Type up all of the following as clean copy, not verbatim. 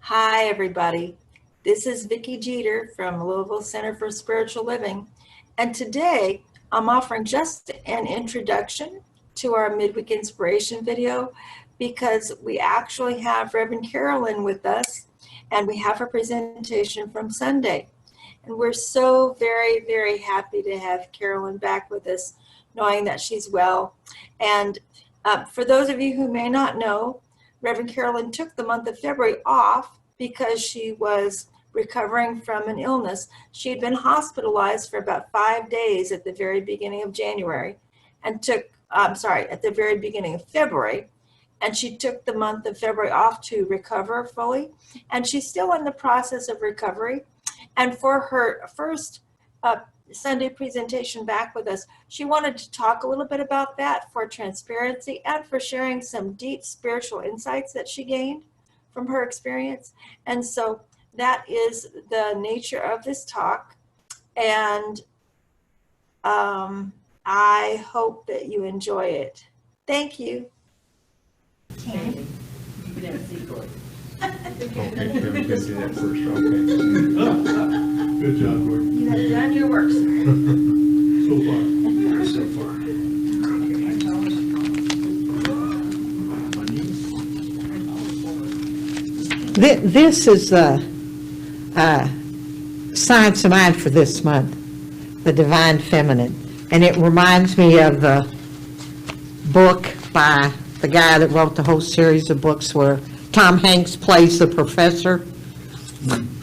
Hi, everybody. This is Vicki Jeter from Louisville Center for Spiritual Living. And today I'm offering just an introduction to our midweek inspiration video because we actually have Rev Carolyn with us and we have her presentation from Sunday. And we're so very, very happy to have Carolyn back with us, knowing that she's well. And for those of you who may not know, Reverend Carolyn took the month of February off because she was recovering from an illness. She had been hospitalized for about 5 days at the very beginning of January and at the very beginning of February. And she took the month of February off to recover fully. And she's still in the process of recovery. And for her first Sunday presentation back with us, she wanted to talk a little bit about that for transparency and for sharing some deep spiritual insights that she gained from her experience. And so that is the nature of this talk. And I hope that you enjoy it. Thank you. Candy. You can have a seat, Gordon. Okay, Kevin can do that first, okay. Good job, Gordon. You have done your work, sir. So far. This is the Science of Mind for this month, the Divine Feminine. And it reminds me of the book by the guy that wrote the whole series of books where Tom Hanks plays the professor.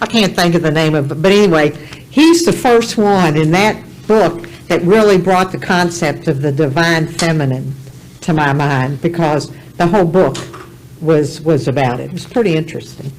I can't think of the name of it, but anyway, he's the first one in that book that really brought the concept of the divine feminine to my mind, because the whole book was about it. It was pretty interesting.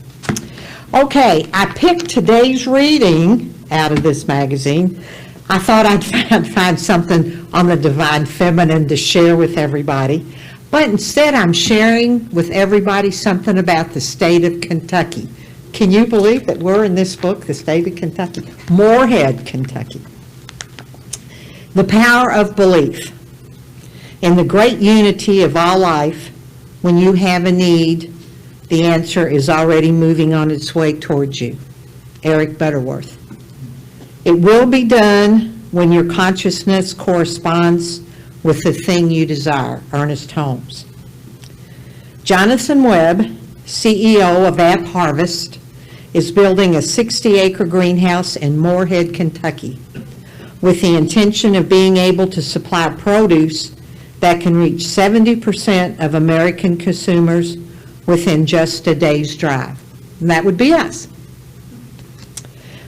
Okay, I picked today's reading out of this magazine. I thought I'd find something on the divine feminine to share with everybody, but instead I'm sharing with everybody something about the state of Kentucky. Can you believe that we're in this book, The State of Kentucky? Moorhead, Kentucky. The power of belief. In the great unity of all life, when you have a need, the answer is already moving on its way towards you. Eric Butterworth. It will be done when your consciousness corresponds with the thing you desire. Ernest Holmes. Jonathan Webb, CEO of App Harvest, is building a 60-acre greenhouse in Moorhead, Kentucky, with the intention of being able to supply produce that can reach 70% of American consumers within just a day's drive. And that would be us.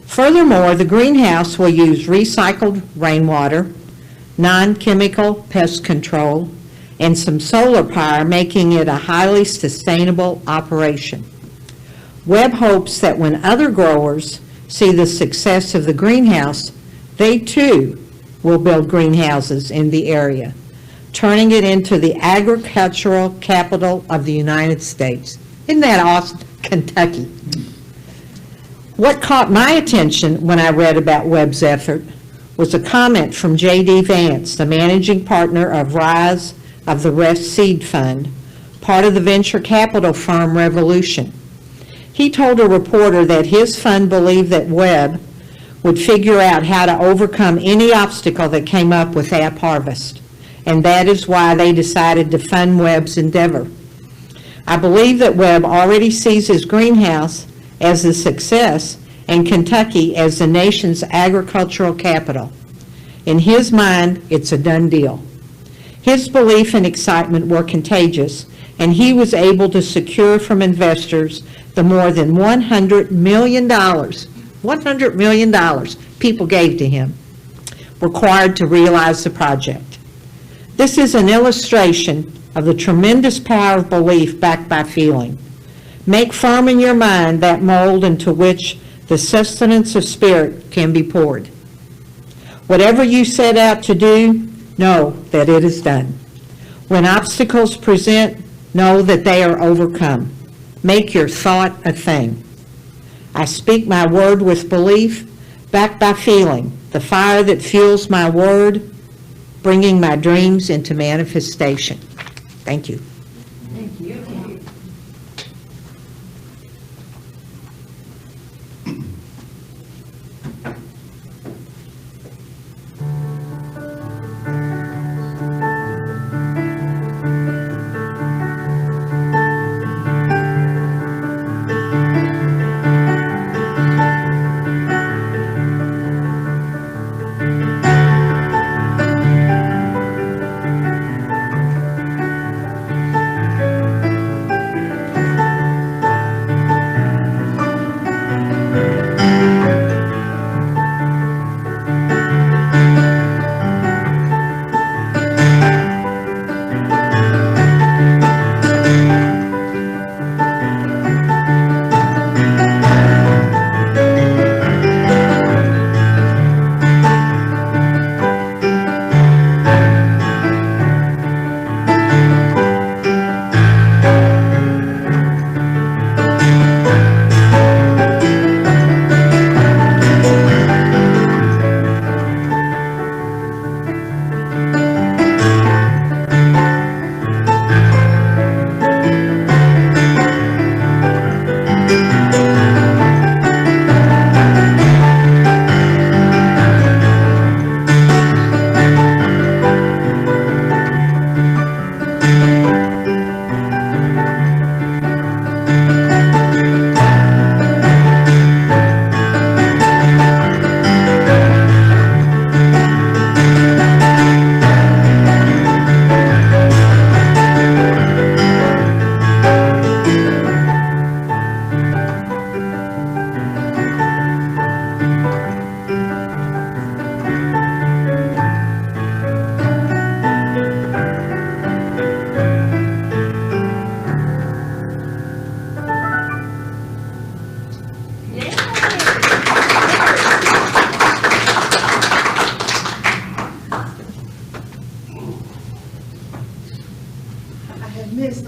Furthermore, the greenhouse will use recycled rainwater, non-chemical pest control, and some solar power, making it a highly sustainable operation. Webb hopes that when other growers see the success of the greenhouse, they too will build greenhouses in the area, turning it into the agricultural capital of the United States. Isn't that awesome? Kentucky. What caught my attention when I read about Webb's effort was a comment from J.D. Vance, the managing partner of Rise of the Rest Seed Fund, part of the venture capital firm Revolution. He told a reporter that his fund believed that Webb would figure out how to overcome any obstacle that came up with App Harvest, and that is why they decided to fund Webb's endeavor. I believe that Webb already sees his greenhouse as a success and Kentucky as the nation's agricultural capital. In his mind, it's a done deal. His belief and excitement were contagious, and he was able to secure from investors the more than $100 million people gave to him, required to realize the project. This is an illustration of the tremendous power of belief backed by feeling. Make firm in your mind that mold into which the sustenance of spirit can be poured. Whatever you set out to do, know that it is done. When obstacles present, know that they are overcome. Make your thought a thing. I speak my word with belief, backed by feeling, the fire that fuels my word, bringing my dreams into manifestation. Thank you. Thank you.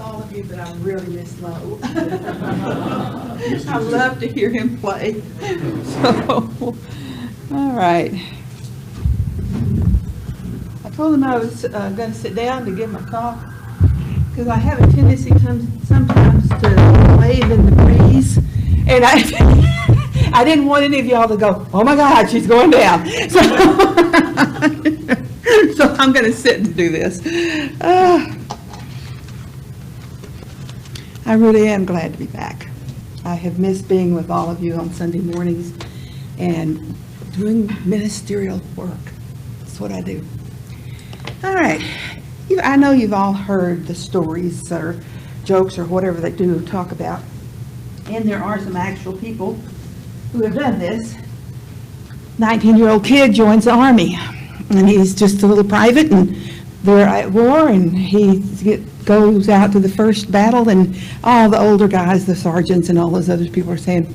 all of you, but I really miss Lo. I love to hear him play. So, all right. I told him I was going to sit down to give him a talk, because I have a tendency sometimes to wave in the breeze, and I didn't want any of y'all to go, oh my God, she's going down. So, so I'm going to sit and do this. I really am glad to be back. I have missed being with all of you on Sunday mornings and doing ministerial work. That's what I do. All right. I know you've all heard the stories or jokes or whatever they do talk about. And there are some actual people who have done this. 19-year-old kid joins the Army, and he's just a little private, and they're at war, and he goes out to the first battle, and all the older guys, the sergeants and all those other people are saying,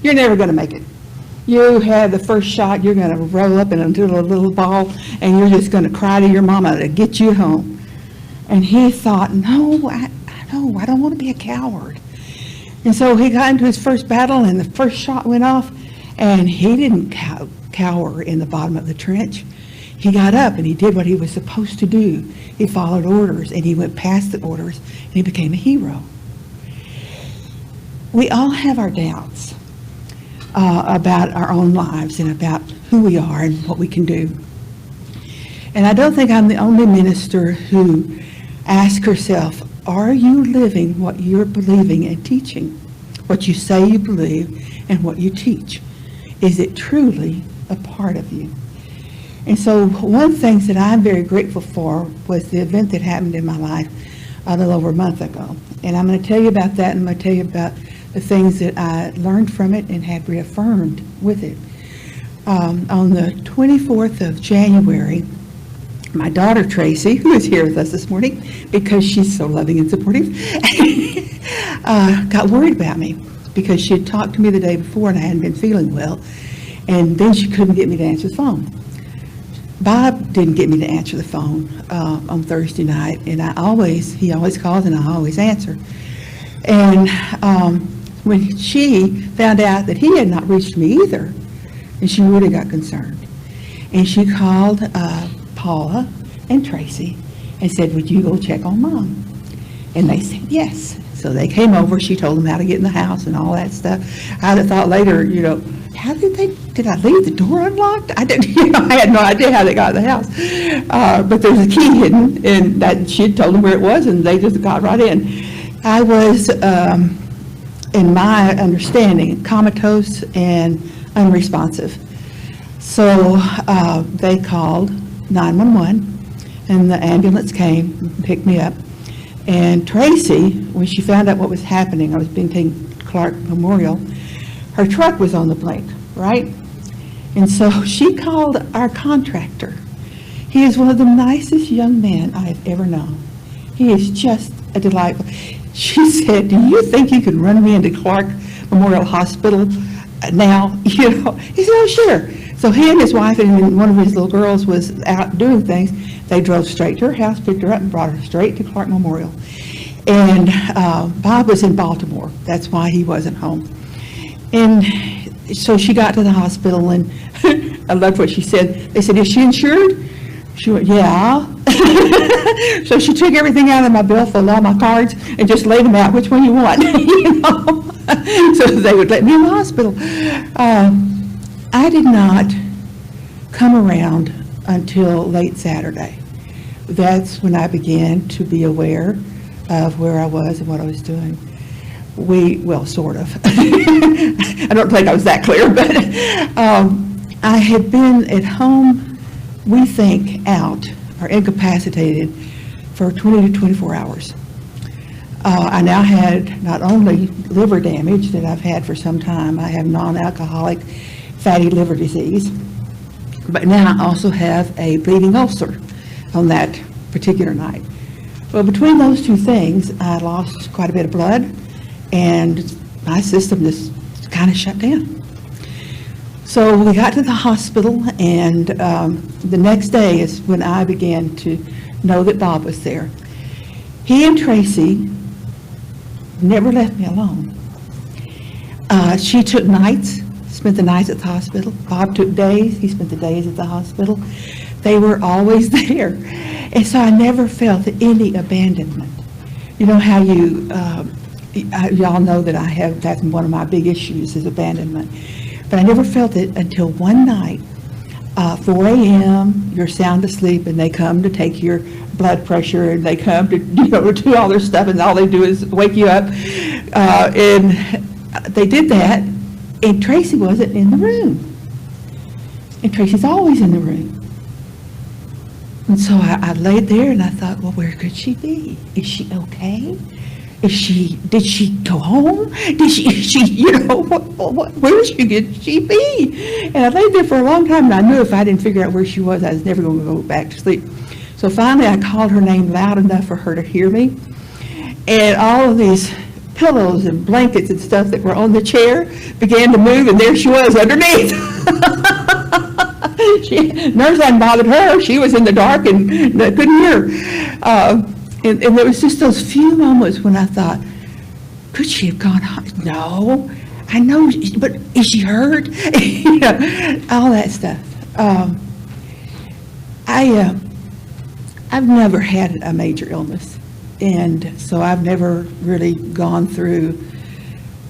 you're never going to make it. You had the first shot, you're going to roll up into a little ball, and you're just going to cry to your mama to get you home. And he thought, no, I don't want to be a coward. And so he got into his first battle, and the first shot went off, and he didn't cower in the bottom of the trench. He got up and he did what he was supposed to do. He followed orders, and he went past the orders, and he became a hero. We all have our doubts about our own lives and about who we are and what we can do. And I don't think I'm the only minister who asks herself, are you living what you're believing and teaching? What you say you believe and what you teach. Is it truly a part of you? And so one of the things that I'm very grateful for was the event that happened in my life a little over a month ago. And I'm going to tell you about that, and I'm going to tell you about the things that I learned from it and had reaffirmed with it. On the 24th of January, my daughter Tracy, who is here with us this morning because she's so loving and supportive, got worried about me because she had talked to me the day before and I hadn't been feeling well, and then she couldn't get me to answer the phone. Bob didn't get me to answer the phone on Thursday night, and he always calls and I always answer. And when she found out that he had not reached me either, and she really got concerned. And she called Paula and Tracy and said, would you go check on Mom? And they said yes. So they came over. She told them how to get in the house and all that stuff. I'd have thought later, how did I leave the door unlocked? I had no idea how they got in the house. But there was a key hidden, and that she had told them where it was, and they just got right in. I was, in my understanding, comatose and unresponsive. So they called 911, and the ambulance came and picked me up. And Tracy, when she found out what was happening, I was being taken to Clark Memorial, her truck was on the blink, right? And so she called our contractor. He is one of the nicest young men I have ever known. He is just a delightful. She said, do you think you can run me into Clark Memorial Hospital now? He said, oh, sure. So he and his wife and one of his little girls was out doing things. They drove straight to her house, picked her up, and brought her straight to Clark Memorial. And Bob was in Baltimore. That's why he wasn't home. And so she got to the hospital, and I loved what she said. They said, is she insured? She went, yeah. So she took everything out of my bill, filled all my cards, and just laid them out, which one you want, so they would let me in the hospital. I did not come around until late Saturday. That's when I began to be aware of where I was and what I was doing. Well, sort of. I don't think I was that clear, but I had been at home, we think, out or incapacitated for 20 to 24 hours. I now had not only liver damage that I've had for some time, I have non-alcoholic fatty liver disease, but now I also have a bleeding ulcer on that particular night. Well, between those two things, I lost quite a bit of blood, and my system just kind of shut down. So we got to the hospital, and the next day is when I began to know that Bob was there. He and Tracy never left me alone. She took nights, spent the nights at the hospital. Bob took days, he spent the days at the hospital. They were always there. And so I never felt any abandonment. You know how y'all know that that's one of my big issues is abandonment. But I never felt it until one night, 4 a.m., you're sound asleep, and they come to take your blood pressure, and they come to, do all their stuff, and all they do is wake you up. And they did that, and Tracy wasn't in the room. And Tracy's always in the room. And so I laid there, and I thought, well, where could she be? Is she okay? Did she go home? Did she where should she be? And I laid there for a long time, and I knew if I didn't figure out where she was, I was never going to go back to sleep. So finally, I called her name loud enough for her to hear me. And all of these pillows and blankets and stuff that were on the chair began to move, and there she was underneath. Nurse hadn't bothered her. She was in the dark and couldn't hear. And there was just those few moments when I thought, could she have gone home? No, I know, but is she hurt? All that stuff. I've never had a major illness, and so I've never really gone through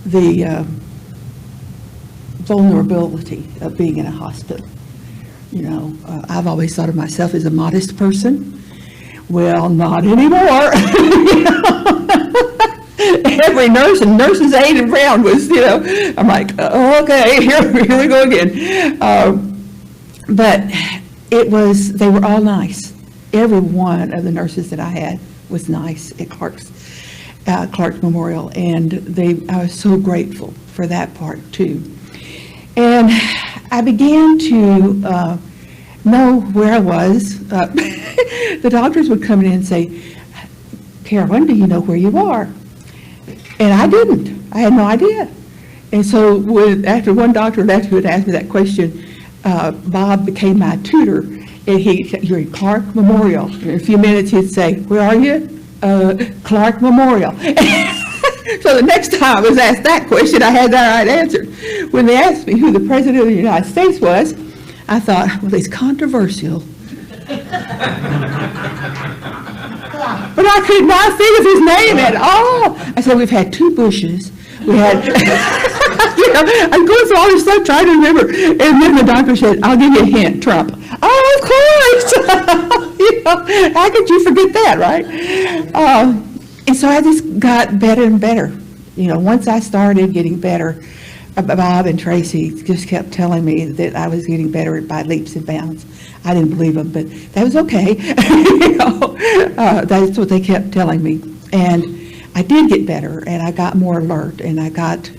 the vulnerability of being in a hospital. I've always thought of myself as a modest person. Well, not anymore. Every nurse and nurse's aide around was, I'm like, okay, here we go again. But they were all nice. Every one of the nurses that I had was nice at Clark's Memorial, and I was so grateful for that part too. And I began to know where I was. The doctors would come in and say, Carolyn, do you know where you are? And I didn't. I had no idea. And so after one doctor left who had asked me that question, Bob became my tutor, and you're in Clark Memorial. In a few minutes he'd say, where are you? Clark Memorial. So the next time I was asked that question, I had that right answer. When they asked me who the President of the United States was, I thought, well, he's controversial. But I could not think of his name at all. I said, we've had 2 Bushes. We had, I'm going through all this stuff trying to remember. And then the doctor said, I'll give you a hint, Trump. Oh, of course. How could you forget that, right? And so I just got better and better. Once I started getting better, Bob and Tracy just kept telling me that I was getting better by leaps and bounds. I didn't believe them, but that was okay. That's what they kept telling me. And I did get better, and I got more alert, and I got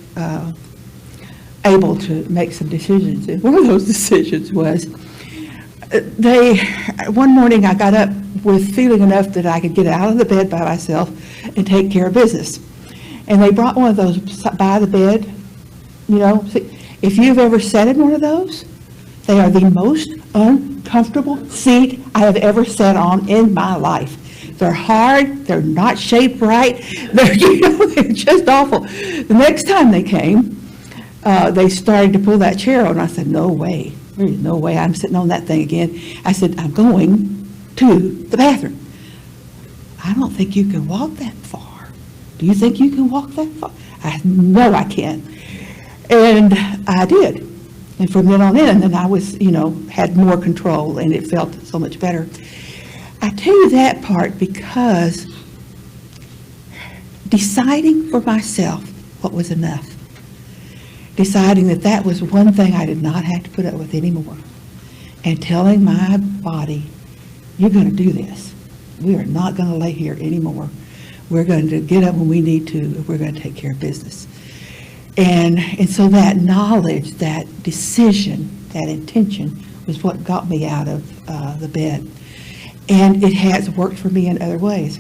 able to make some decisions. And one of those decisions was, one morning I got up with feeling enough that I could get out of the bed by myself and take care of business. And they brought one of those by the bed. If you've ever sat in one of those, they are the most uncomfortable seat I have ever sat on in my life. They're hard, they're not shaped right, they're just awful. The next time they came, they started to pull that chair on. I said, no way, there's no way I'm sitting on that thing again. I said, I'm going to the bathroom. I don't think you can walk that far. Do you think you can walk that far? I said, no, I can't. And I did. And from then on in, then I was, had more control, and it felt so much better. I tell you that part because deciding for myself what was enough, deciding that was one thing I did not have to put up with anymore, and telling my body, you're going to do this. We are not going to lay here anymore. We're going to get up when we need to. We're going to take care of business. And so that knowledge, that decision, that intention was what got me out of the bed. And it has worked for me in other ways.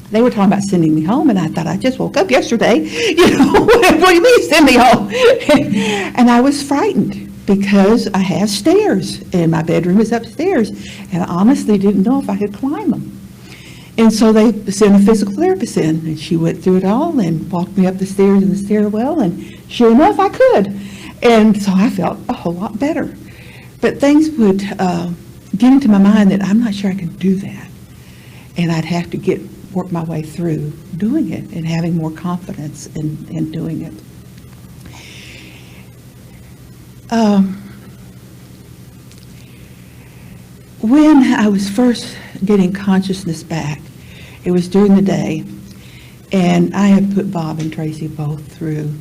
They were talking about sending me home, and I thought, I just woke up yesterday. What do you mean send me home? And I was frightened because I have stairs, and my bedroom is upstairs, and I honestly didn't know if I could climb them. And so they sent a physical therapist in, and she went through it all and walked me up the stairs in the stairwell, and sure enough, I could. And so I felt a whole lot better. But things would get into my mind that I'm not sure I can do that. And I'd have to work my way through doing it and having more confidence in doing it. When I was first getting consciousness back, it was during the day, and I have put Bob and Tracy both through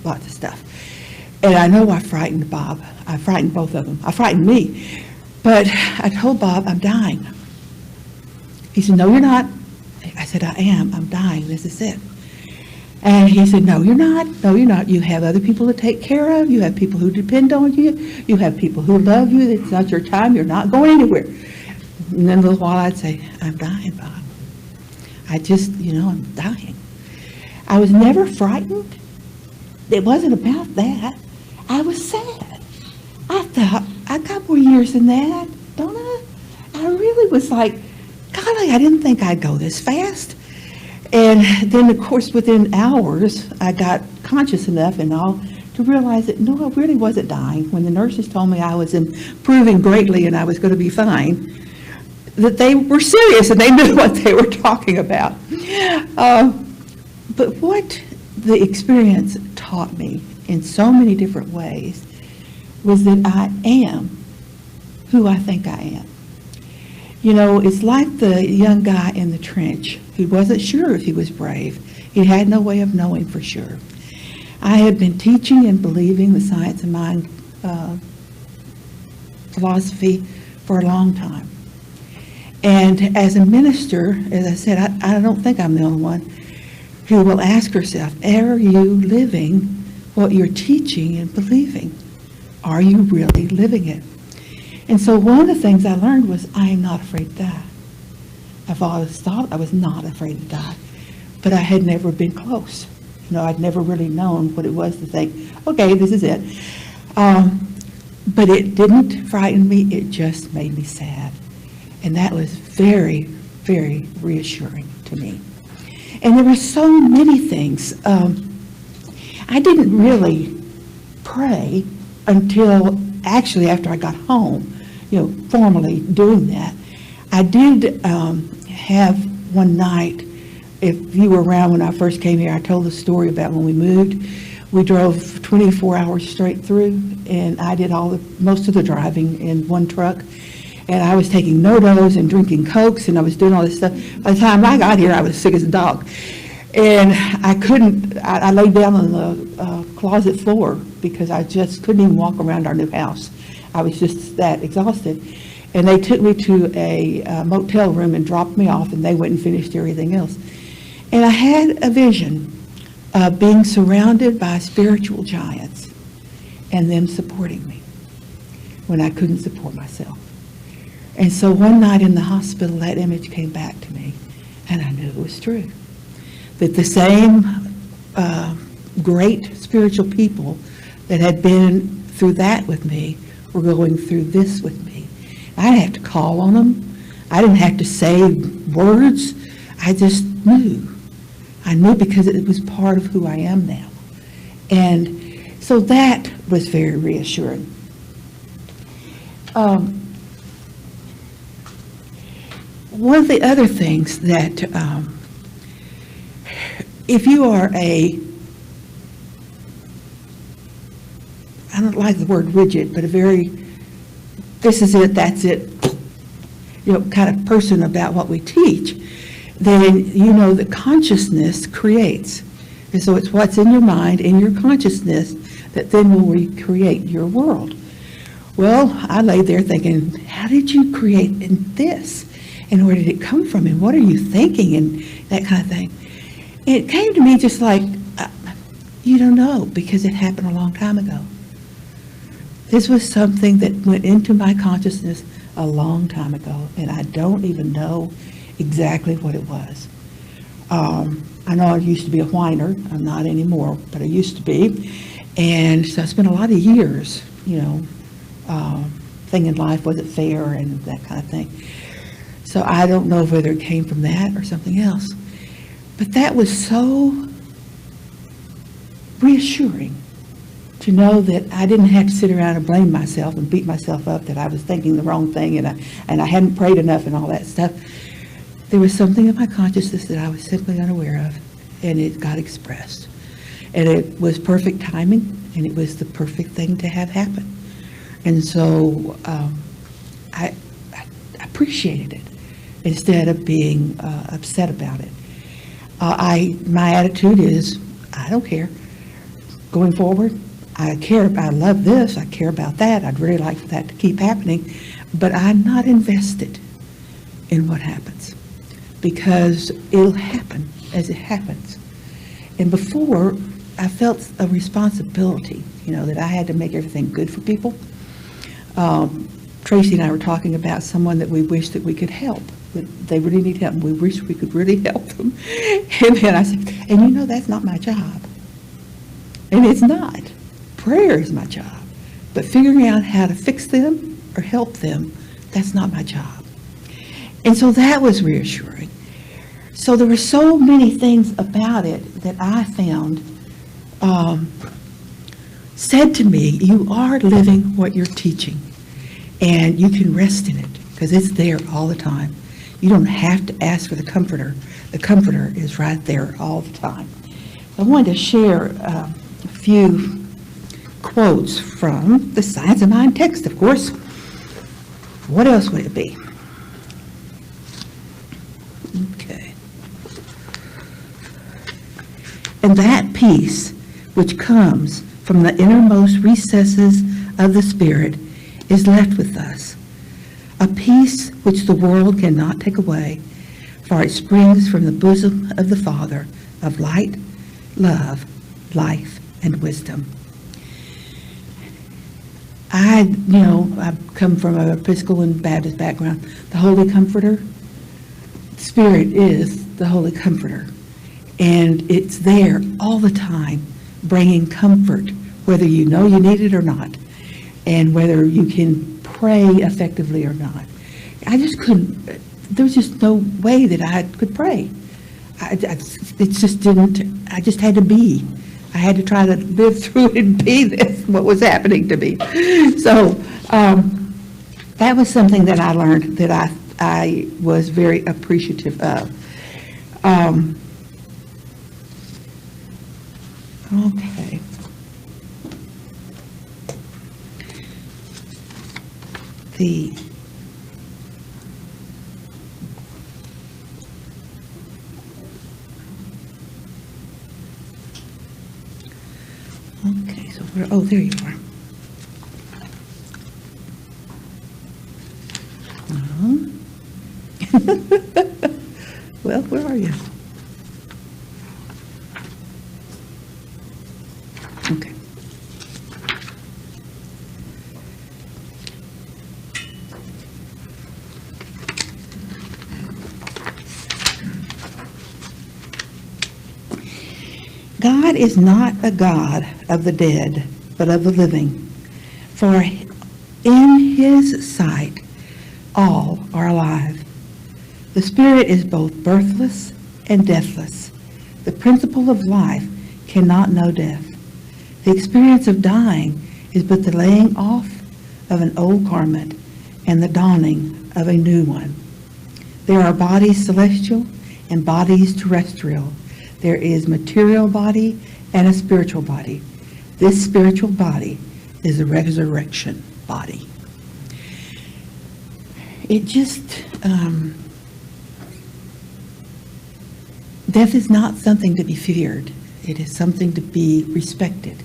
lots of stuff. And I know I frightened Bob. I frightened both of them. I frightened me. But I told Bob, I'm dying. He said, no, you're not. I said, I am. I'm dying. This is it. And he said, no, you're not. No, you're not. You have other people to take care of. You have people who depend on you. You have people who love you. It's not your time. You're not going anywhere. And then a little while I'd say, I'm dying, Bob. I just, I'm dying. I was never frightened. It wasn't about that. I was sad. I thought, I got more years than that, don't I? I really was like, golly, I didn't think I'd go this fast. And then, of course, within hours, I got conscious enough and all to realize that, no, I really wasn't dying. When the nurses told me I was improving greatly and I was going to be fine, that they were serious and they knew what they were talking about. But what the experience taught me in so many different ways was that I am who I think I am. It's like the young guy in the trench who wasn't sure if he was brave. He had no way of knowing for sure. I had been teaching and believing the science of mind philosophy for a long time. And as a minister, as I said, I don't think I'm the only one who will ask herself, are you living what you're teaching and believing? Are you really living it? And so one of the things I learned was I am not afraid to die. I've always thought I was not afraid to die, but I had never been close. I'd never really known what it was to think, okay, this is it. But it didn't frighten me, it just made me sad. And that was very, very reassuring to me. And there were so many things. I didn't really pray until actually after I got home, formally doing that. I did have one night, if you were around when I first came here, I told the story about when we moved. We drove 24 hours straight through, and I did most of the driving in one truck. And I was taking no-dos and drinking Cokes, and I was doing all this stuff. By the time I got here, I was sick as a dog. And I laid down on the closet floor because I just couldn't even walk around our new house. I was just that exhausted. And they took me to a motel room and dropped me off, and they went and finished everything else. And I had a vision of being surrounded by spiritual giants and them supporting me when I couldn't support myself. And so one night in the hospital, that image came back to me, and I knew it was true. That the same great spiritual people that had been through that with me were going through this with me. I didn't have to call on them. I didn't have to say words. I just knew. I knew because it was part of who I am now. And so that was very reassuring. One of the other things that, if you are I don't like the word rigid, but a very, this is it, that's it, kind of person about what we teach, then that consciousness creates. And so it's what's in your mind, in your consciousness, that then will recreate your world. Well, I lay there thinking, how did you create this? And where did it come from? And what are you thinking? And that kind of thing. And it came to me just like, you don't know, because it happened a long time ago. This was something that went into my consciousness a long time ago, and I don't even know exactly what it was. I know I used to be a whiner. I'm not anymore, but I used to be. And so I spent a lot of years, thinking life wasn't fair and that kind of thing. So I don't know whether it came from that or something else. But that was so reassuring to know that I didn't have to sit around and blame myself and beat myself up that I was thinking the wrong thing and I hadn't prayed enough and all that stuff. There was something in my consciousness that I was simply unaware of, and it got expressed. And it was perfect timing, and it was the perfect thing to have happen. And so I appreciated it instead of being upset about it. My attitude is, I don't care. Going forward, I love this, I care about that, I'd really like for that to keep happening, but I'm not invested in what happens, because it'll happen as it happens. And before, I felt a responsibility, that I had to make everything good for people. Tracy and I were talking about someone that we wish that we could help. They really need help, and we wish we could really help them. And then I said, and that's not my job. And it's not. Prayer is my job. But figuring out how to fix them or help them, that's not my job. And so that was reassuring. So there were so many things about it that I found said to me, you are living what you're teaching. And you can rest in it, because it's there all the time. You don't have to ask for the Comforter. The Comforter is right there all the time. I wanted to share a few quotes from the Science of Mind text, of course. What else would it be? Okay. And that peace which comes from the innermost recesses of the Spirit is left with us, a peace which the world cannot take away, for it springs from the bosom of the Father of light, love, life, and wisdom. I've come from an Episcopal and Baptist background. The Holy Comforter, Spirit is the Holy Comforter, and it's there all the time, bringing comfort, whether you know you need it or not, and whether you can pray effectively or not. I just couldn't, there was just no way that I could pray. It just didn't, I just had to be. I had to try to live through it and be this, what was happening to me. So that was something that I learned that I was very appreciative of. Okay. Okay, so there you are. Well, where are you? Okay. God is not a God of the dead, but of the living. For in his sight, all are alive. The Spirit is both birthless and deathless. The principle of life cannot know death. The experience of dying is but the laying off of an old garment and the donning of a new one. There are bodies celestial and bodies terrestrial. There is material body and a spiritual body. This spiritual body is a resurrection body. It just, death is not something to be feared. It is something to be respected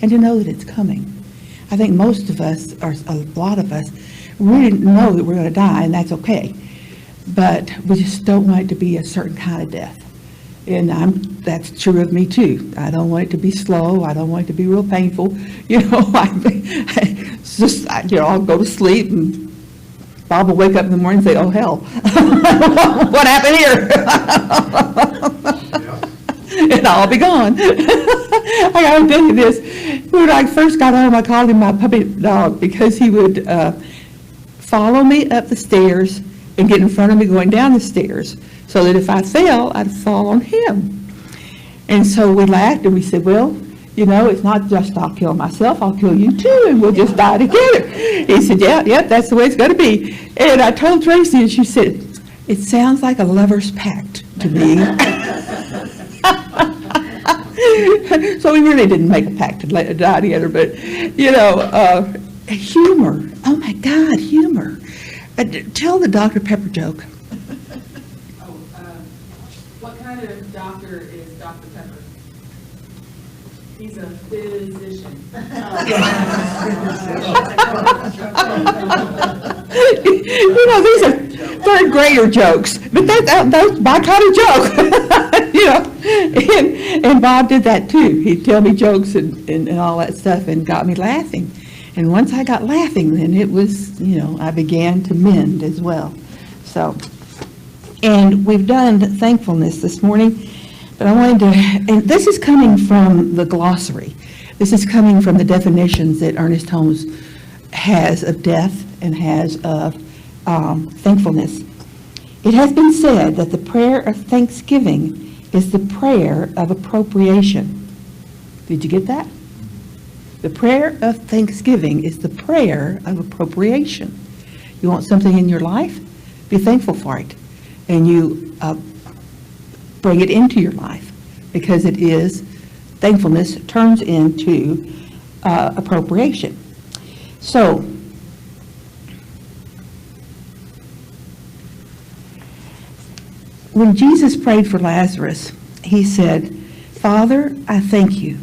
and to know that it's coming. I think most of us, or a lot of us, really know that we're going to die, and that's okay. But we just don't want it to be a certain kind of death. And that's true of me too. I don't want it to be slow. I don't want it to be real painful. It's just, I'll go to sleep and Bob will wake up in the morning and say, oh hell, what happened here? And I'll be gone. I gotta tell you this. When I first got home, I called him my puppy dog because he would follow me up the stairs and get in front of me going down the stairs, so that if I fell, I'd fall on him. And so we laughed and we said, well, you know, it's not just I'll kill myself, I'll kill you too, and we'll just die together. He said, yeah, that's the way it's going to be. And I told Tracy, and she said, it sounds like a lover's pact to me. So we really didn't make a pact to die together, but, you know, humor. Oh, my God, humor. Tell the Dr. Pepper joke. What kind of doctor is Dr. Pepper? He's a physician. You know, these are third grader jokes, but that's my kind of joke. You know, and Bob did that too. He'd tell me jokes and all that stuff and got me laughing. And once I got laughing, then it was, you know, I began to mend as well. So, and we've done thankfulness this morning, but I wanted to, and this is coming from the glossary. This is coming from the definitions that Ernest Holmes has of death and has of thankfulness. It has been said that the prayer of thanksgiving is the prayer of appropriation. Did you get that? The prayer of thanksgiving is the prayer of appropriation. You want something in your life? Be thankful for it. And you bring it into your life, because it is, thankfulness turns into appropriation. So, when Jesus prayed for Lazarus, he said, Father, I thank you.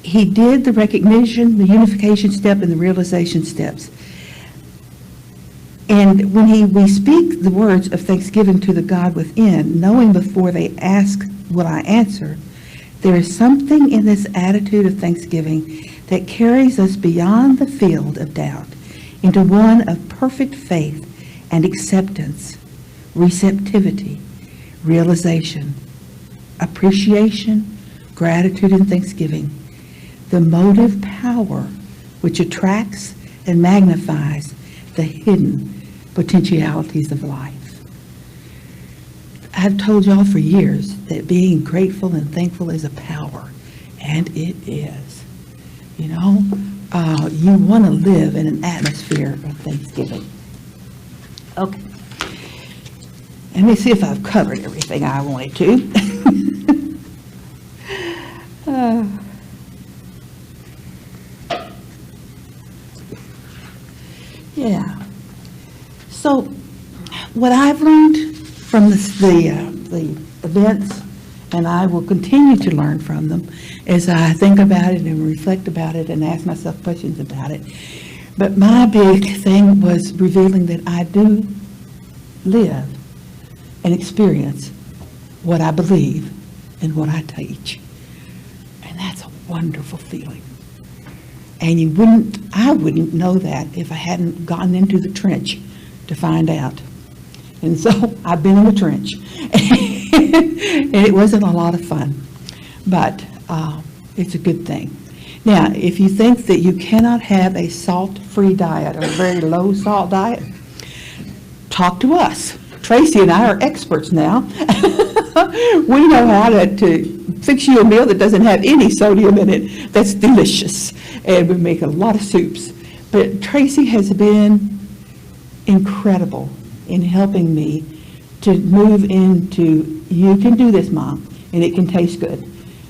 He did the recognition, the unification step, and the realization steps. And when we speak the words of thanksgiving to the God within, knowing before they ask, will I answer, there is something in this attitude of thanksgiving that carries us beyond the field of doubt into one of perfect faith and acceptance, receptivity, realization, appreciation, gratitude, and thanksgiving. The motive power which attracts and magnifies the hidden potentialities of life. I've told y'all for years that being grateful and thankful is a power, and it is. You know, you want to live in an atmosphere of thanksgiving. Okay. Let me see if I've covered everything I wanted to. Yeah. So, what I've learned from the events, and I will continue to learn from them as I think about it and reflect about it and ask myself questions about it. But my big thing was revealing that I do live and experience what I believe and what I teach. And that's a wonderful feeling. And I wouldn't know that if I hadn't gotten into the trench to find out. And so I've been in the trench. And it wasn't a lot of fun. But it's a good thing. Now, if you think that you cannot have a salt-free diet or a very low-salt diet, talk to us. Tracy and I are experts now. We know how to fix you a meal that doesn't have any sodium in it. That's delicious. And we make a lot of soups. But Tracy has been incredible in helping me to move into, you can do this, Mom, and it can taste good.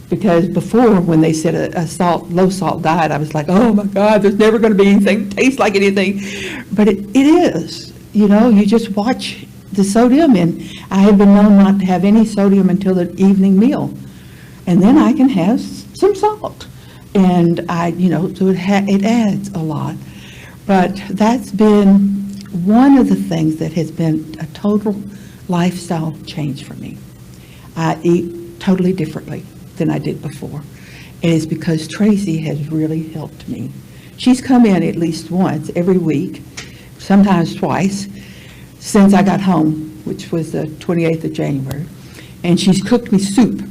Because before, when they said a low salt diet, I was like, oh my God, there's never going to be anything that tastes like anything. But it is. You know, you just watch the sodium, and I have been known not to have any sodium until the evening meal. And then I can have some salt. And so it adds a lot. But that's been one of the things that has been a total lifestyle change for me. I eat totally differently than I did before. And it's because Tracy has really helped me. She's come in at least once every week, sometimes twice, since I got home, which was the 28th of January. And she's cooked me soup.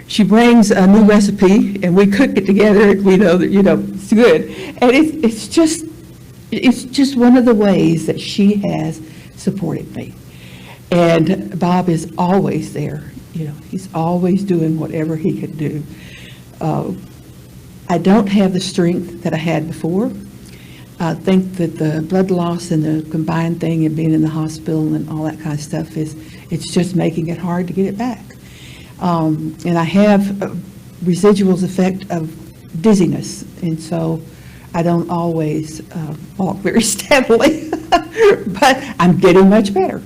She brings a new recipe, and we cook it together, and we know that, it's good. And it's just one of the ways that she has supported me. And Bob is always there, he's always doing whatever he could do. I don't have the strength that I had before. I think that the blood loss and the combined thing and being in the hospital and all that kind of stuff it's just making it hard to get it back. And I have residuals effect of dizziness, and so I don't always walk very steadily, but I'm getting much better.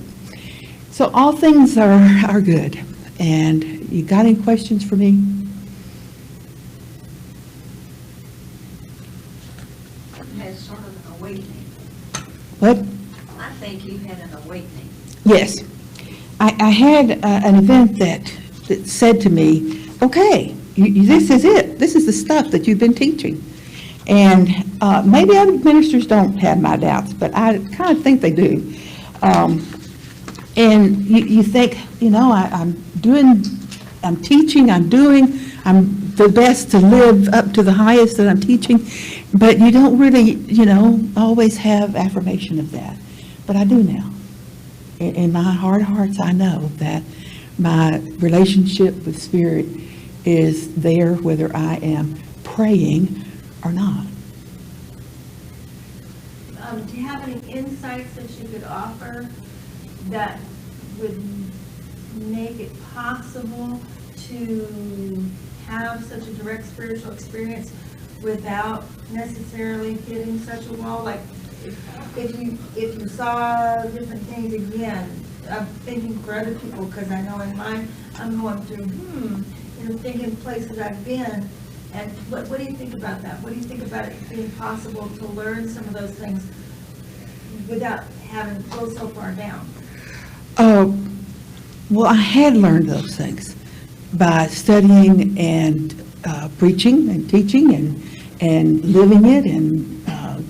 So all things are good. And you got any questions for me? You had sort of an awakening. What? I think you had an awakening. Yes. I had an event that said to me, okay, this is it. This is the stuff that you've been teaching. And maybe other ministers don't have my doubts, but I kind of think they do. And you think, I'm teaching, I'm the best to live up to the highest that I'm teaching, but you don't really, always have affirmation of that. But I do now. In my heart of hearts, I know that my relationship with Spirit is there whether I am praying or not. Do you have any insights that you could offer that would make it possible to have such a direct spiritual experience without necessarily hitting such a wall? Like if you saw different things again, I'm thinking for other people, because I know in mine I'm going through thinking places I've been. And what do you think about that? What do you think about it being possible to learn some of those things without having to go so far down? Well, I had learned those things by studying and preaching and teaching and living it, and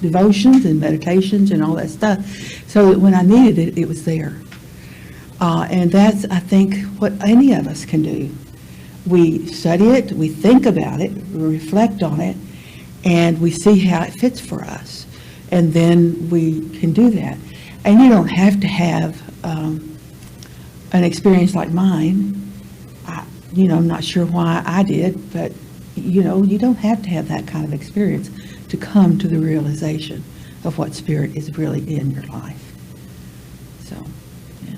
devotions and meditations and all that stuff, so that when I needed it, it was there. And that's, I think, what any of us can do. We study it, we think about it, we reflect on it, and we see how it fits for us. And then we can do that. And you don't have to have an experience like mine. I'm not sure why I did, but you don't have to have that kind of experience to come to the realization of what Spirit is really in your life. So, yeah.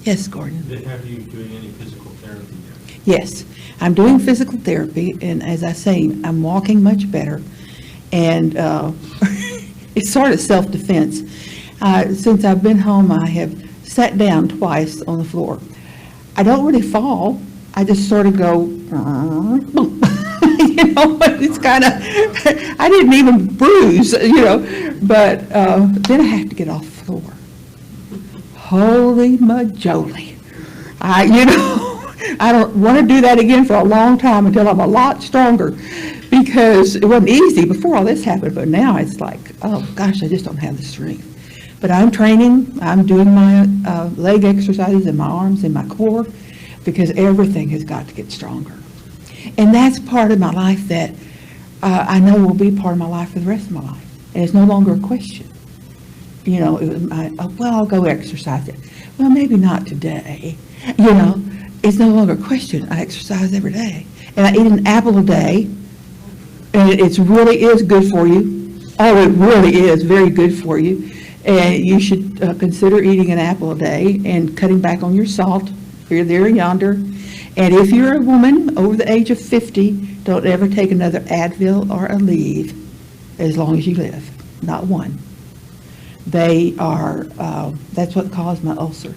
Yes, Gordon? Have you doing any physical therapy yet? Yes, I'm doing physical therapy, and as I say, I'm walking much better, and it's sort of self-defense. Since I've been home, I have sat down twice on the floor. I don't really fall. I just sort of go, it's kind of, I didn't even bruise, but then I have to get off the floor. Holy majoli. I don't want to do that again for a long time until I'm a lot stronger, because it wasn't easy before all this happened, but now it's like, oh gosh, I just don't have the strength. But I'm training, I'm doing my leg exercises in my arms and my core, because everything has got to get stronger. And that's part of my life that I know will be part of my life for the rest of my life. And it's no longer a question. I'll go exercise it. Well, maybe not today. It's no longer a question. I exercise every day. And I eat an apple a day, and it really is good for you. Oh, it really is very good for you. And you should consider eating an apple a day and cutting back on your salt here, there, and yonder. And if you're a woman over the age of 50, don't ever take another Advil or a Aleve as long as you live. Not one. They are, that's what caused my ulcer.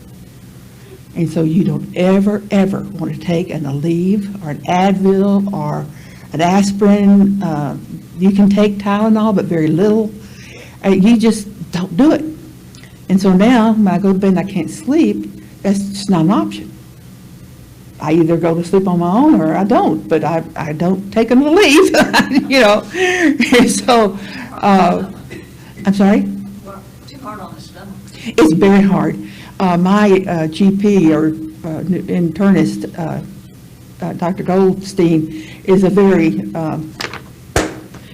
And so you don't ever, ever want to take an Aleve or an Advil or an aspirin. You can take Tylenol, but very little. You just don't do it. And so now, when I go to bed and I can't sleep, that's just not an option. I either go to sleep on my own or I don't, but I don't take them to leave, And so, I'm sorry? Well, too hard on the stomach. It's very hard. My GP or internist, Dr. Goldstein, is a very,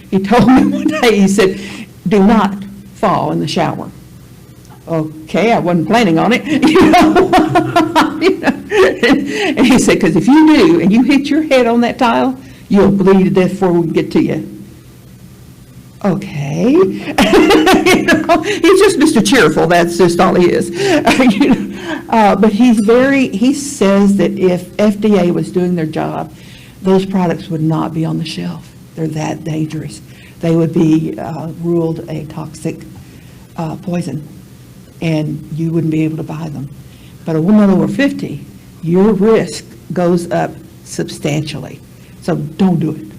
he told me one day, he said, do not fall in the shower. okay, I wasn't planning on it, you know? You know? And he said, because if you do, and you hit your head on that tile, you'll bleed to death before we can get to you. Okay. You know, he's just Mr. Cheerful, that's just all he is. You know? But he says that if FDA was doing their job, those products would not be on the shelf. They're that dangerous. They would be ruled a toxic poison, and you wouldn't be able to buy them. But a woman over 50, your risk goes up substantially. So don't do it.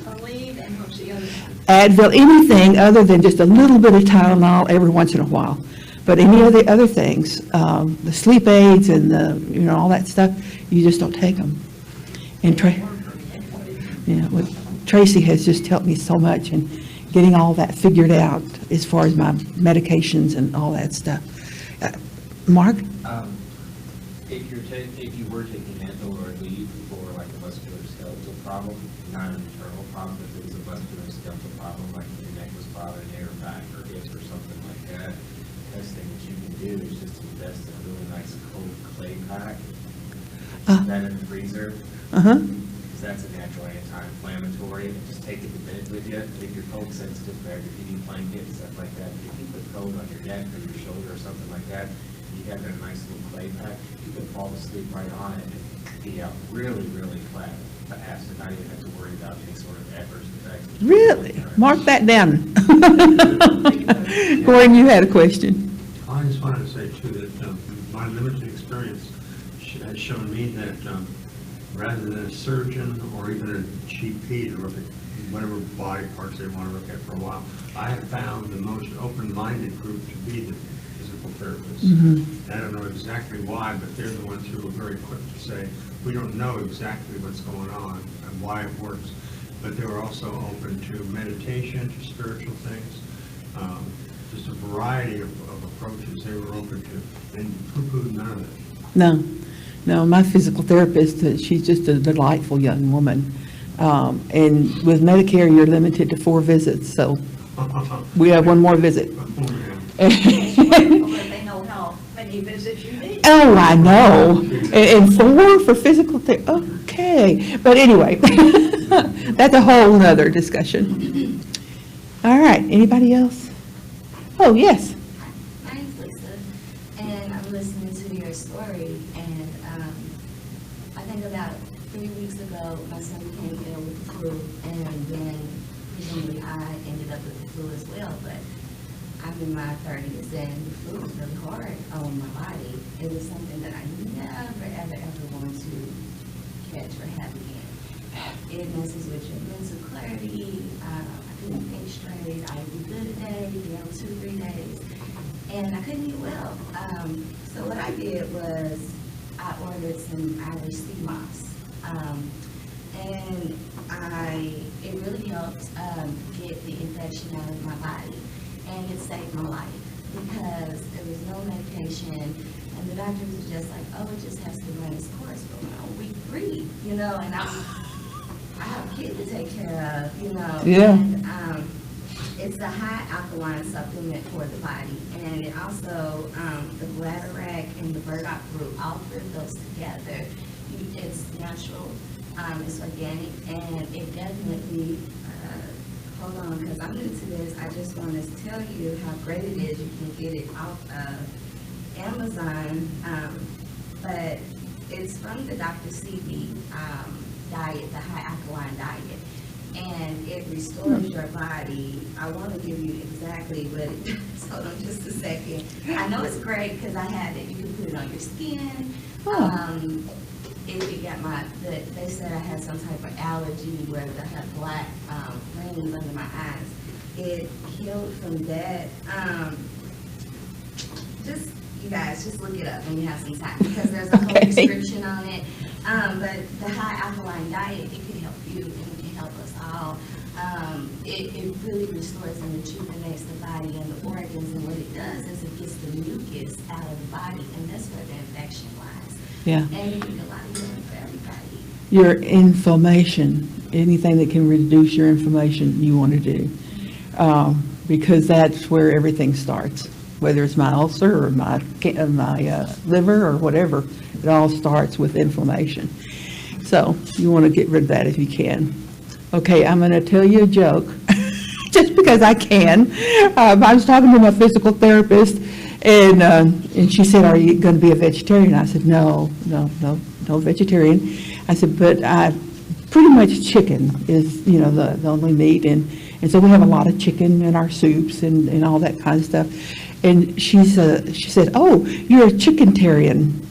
Aleve and what's the other one? Advil, anything other than just a little bit of Tylenol every once in a while. But any of the other things, the sleep aids and the, you know, all that stuff, you just don't take them. And Tracy has just helped me so much in getting all that figured out as far as my medications and all that stuff. Mark? If you were taking Advil or Aleve for like a musculoskeletal problem, not an internal problem, if it was a musculoskeletal problem, like your neck was bothering you or back or hips or something like that, the best thing that you can do is just invest in a really nice cold clay pack. Keep that in the freezer. Because that's a natural anti-inflammatory. Just take it to bed with you. If you're cold sensitive, grab your heating blanket and stuff like that. If you put cold on your neck or your shoulder or something like that, you have a nice little clay pack, you can fall asleep right on it and be out really, really flat. Fast and not even have to worry about any sort of adverse effects. Really? Mark that down. Gordon, you had a question. I just wanted to say too that my limited experience has shown me that rather than a surgeon or even a GP to look at whatever body parts they want to look at for a while, I have found the most open-minded group to be the physical therapists. I don't know exactly why, but they're the ones who are very quick to say, we don't know exactly what's going on and why it works, but they were also open to meditation, to spiritual things, just a variety of approaches they were open to, and poo-pooed none of it. No, my physical therapist, she's just a delightful young woman. And with Medicare, you're limited to 4 visits, so we have one more visit. But they know how many visits you need. Oh, I know. And 4 for physical therapy, okay. But anyway, that's a whole nother discussion. All right, anybody else? Oh, yes. My name's Lisa, and I'm listening to your story, and I think about 3 weeks ago, my son became ill with the flu, and then presumably I ended up with the flu as well, but I'm in my 30s, and the flu was really hard on my body. It was something that I never, ever want to catch or have again. It messes with your mental clarity. I couldn't think straight. I would be good a day, down 2-3 days, and I couldn't eat well. So what I did was I ordered some Irish sea moss, and it really helped get the infection out of my body, and it saved my life because there was no medication, and the doctors were just like, oh, it just has to run its course. But we're on week 3, you know, and I have a kid to take care of, you know. Yeah. And it's a high alkaline supplement for the body, and it also, the bladderwrack and the burdock root, all 3 of those together, it's natural, it's organic, and it definitely, hold on, because I'm new to this, I just want to tell you how great it is. You can get it off of Amazon, but it's from the Dr. Sebi diet, the high alkaline diet, and it restores your body. I want to give you exactly what it does. Hold on just a second. I know it's great because I have it. You can put it on your skin. It got they said I had some type of allergy where I had black rings under my eyes. It healed from that. You guys, just look it up when you have some time because there's a whole description on it. But the high alkaline diet, it can help you and it can help us all. It really restores and rejuvenates the body and the organs, and what it does is it gets the mucus out of the body, and that's where the infection lies. Yeah. And it can be a lot of healing for everybody. Your inflammation, anything that can reduce your inflammation, you want to do. Because that's where everything starts. whether it's my ulcer or my liver or whatever. It all starts with inflammation. So you want to get rid of that if you can. Okay, I'm going to tell you a joke, just because I can. I was talking to my physical therapist, and she said, "Are you going to be a vegetarian?" I said, "No vegetarian." I said, "But pretty much chicken is, the only meat, and so we have a lot of chicken in our soups and all that kind of stuff." And she said, "Oh, you're a chicken-tarian."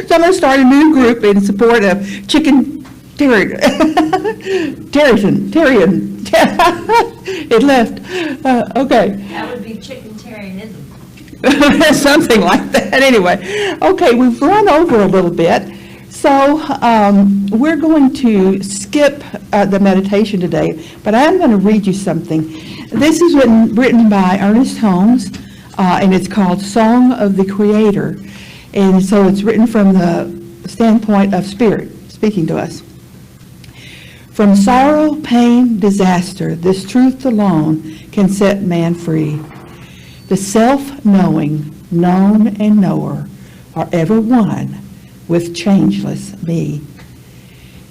So I'm going to start a new group in support of chicken-tarian. It left. Okay. That would be chicken-tarianism. Something like that. Anyway, okay, we've run over a little bit. So we're going to skip the meditation today, but I'm going to read you something. This is written by Ernest Holmes, and it's called Song of the Creator. And so it's written from the standpoint of spirit, speaking to us. From sorrow, pain, disaster, this truth alone can set man free. The self-knowing, known, and knower are ever one with changeless me.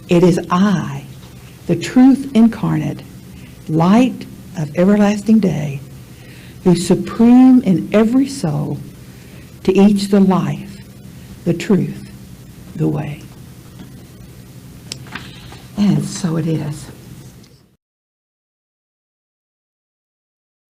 It is I, the truth incarnate, light of everlasting day, who supreme in every soul, to each the life, the truth, the way. And so it is.